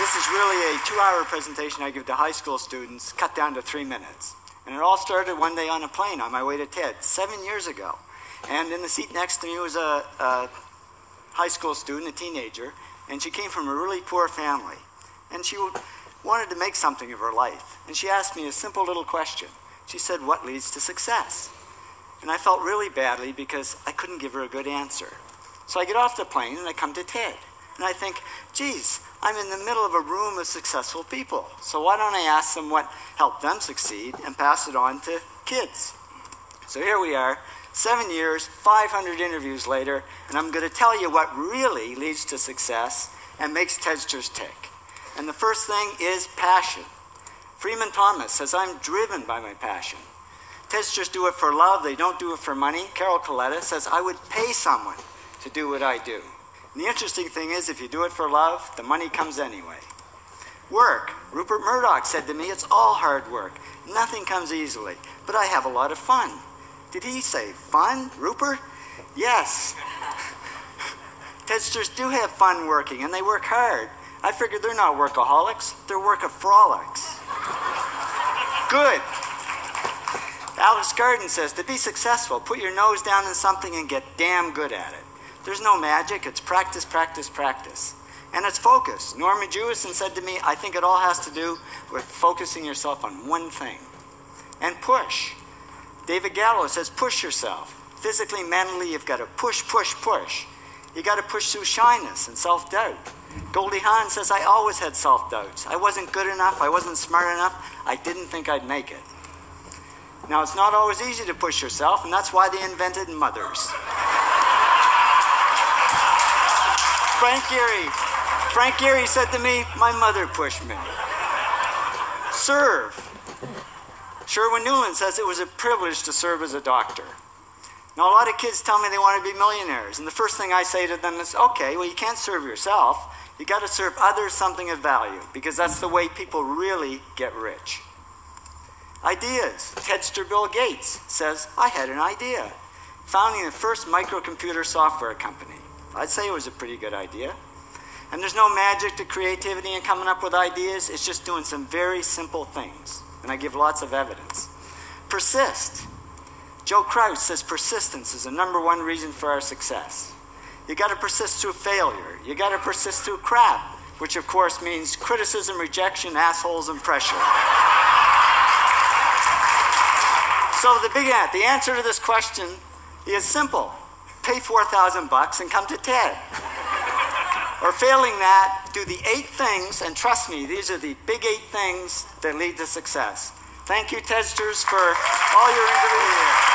This is really a 2-hour presentation I give to high school students, cut down to 3 minutes. And it all started one day on a plane on my way to TED, 7 years ago. And in the seat next to me was a high school student, a teenager, and she came from a really poor family. And she wanted to make something of her life. And she asked me a simple little question. She said, "What leads to success?" And I felt really badly because I couldn't give her a good answer. So I get off the plane and I come to TED. And I think, geez, I'm in the middle of a room of successful people. So why don't I ask them what helped them succeed and pass it on to kids? So here we are, 7 years, 500 interviews later, and I'm going to tell you what really leads to success and makes TEDsters tick. And the first thing is passion. Freeman Thomas says, "I'm driven by my passion." TEDsters do it for love, they don't do it for money. Carol Coletta says, "I would pay someone to do what I do." And the interesting thing is, if you do it for love, the money comes anyway. Work. Rupert Murdoch said to me, "It's all hard work. Nothing comes easily, but I have a lot of fun." Did he say fun, Rupert? Yes. TEDsters do have fun working, and they work hard. I figured they're not workaholics, they're workaholics. Good. Alex Garden says, "To be successful, put your nose down in something and get damn good at it." There's no magic, it's practice, practice, practice. And it's focus. Norman Jewison said to me, "I think it all has to do with focusing yourself on one thing." And push. David Gallo says, "Push yourself. Physically, mentally, you've got to push, push, push. You got to push through shyness and self-doubt." Goldie Hawn says, "I always had self-doubts. I wasn't good enough, I wasn't smart enough, I didn't think I'd make it." Now, it's not always easy to push yourself, and that's why they invented mothers. Frank Gehry said to me, "My mother pushed me." Serve. Sherwin Nuland says, "It was a privilege to serve as a doctor." Now, a lot of kids tell me they want to be millionaires, and the first thing I say to them is, okay, well, you can't serve yourself. You got to serve others something of value, because that's the way people really get rich. Ideas. TEDster Bill Gates says, "I had an idea. Founding the first microcomputer software company." I'd say it was a pretty good idea. And there's no magic to creativity and coming up with ideas. It's just doing some very simple things. And I give lots of evidence. Persist. Joe Crouch says persistence is the #1 reason for our success. You got to persist through failure. You got to persist through crap, which of course means criticism, rejection, assholes, and pressure. So the answer to this question is simple. Pay $4,000 and come to TED. Or failing that, do the 8 things, and trust me, these are the big 8 things that lead to success. Thank you, TEDsters, for all your interviews.